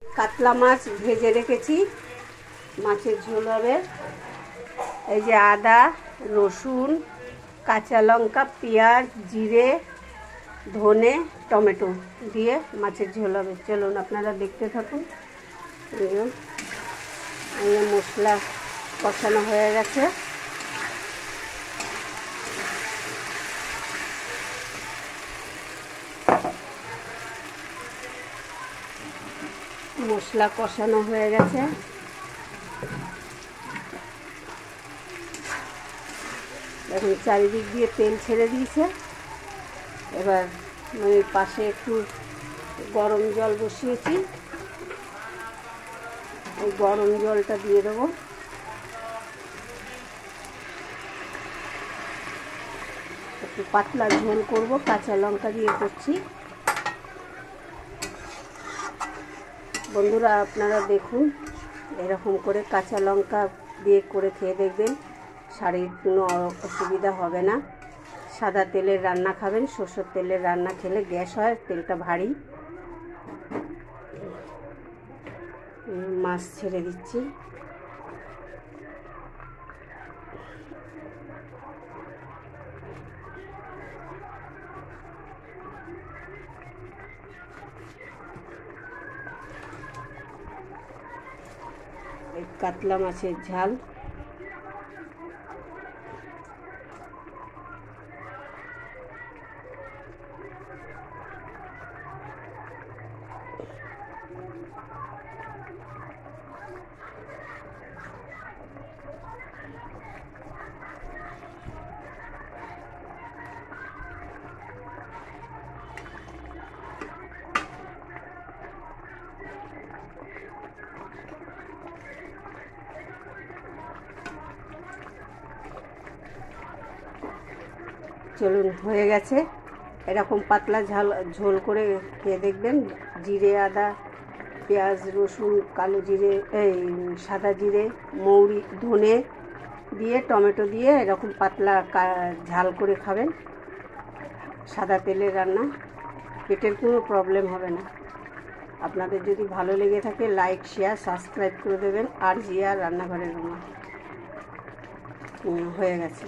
কাতলা মাছ ভেজে রেখেছি, মাছের ঝোল হবে। এই যে আদা, রসুন, কাঁচা লঙ্কা, পেঁয়াজ, জিরে, ধনে, টমেটো দিয়ে মাছের ঝোল হবে। চলুন আপনারা দেখতে থাকুন। এই মশলা কষানো হয়ে গেছে। মশলা কষানো হয়ে গেছে। এখন চারিদিক দিয়ে তেল ছেড়ে দিয়েছে। এবার আমি পাশে একটু গরম জল বসিয়েছি, ওই গরম জলটা দিয়ে দেবো। একটু পাতলা ঝোল করব, কাঁচা লঙ্কা দিয়ে করছি। বন্ধুরা আপনারা দেখুন, এরকম করে কাঁচা লঙ্কা দিয়ে করে খেয়ে দেখবেন, শারীরিক কোনো অসুবিধা হবে না। সাদা তেলের রান্না খাবেন, সরষের তেলের রান্না খেলে গ্যাস হয়, তেলটা ভারী। মাছ ছেড়ে দিচ্ছি। এই কাতলা মাছের ঝাল। চলুন, হয়ে গেছে। এরকম পাতলা ঝোল করে খেয়ে দেখবেন। জিরে, আদা, পেঁয়াজ, রসুন, কালো জিরে, এই সাদা জিরে, মৌরি, ধনে দিয়ে টমেটো দিয়ে এরকম পাতলা ঝাল করে খাবেন। সাদা তেলের রান্না, পেটের কোনো প্রবলেম হবে না। আপনাদের যদি ভালো লেগে থাকে লাইক, শেয়ার, সাবস্ক্রাইব করে দেবেন। আর জিয়া রান্নাঘরের রুমা হয়ে গেছে।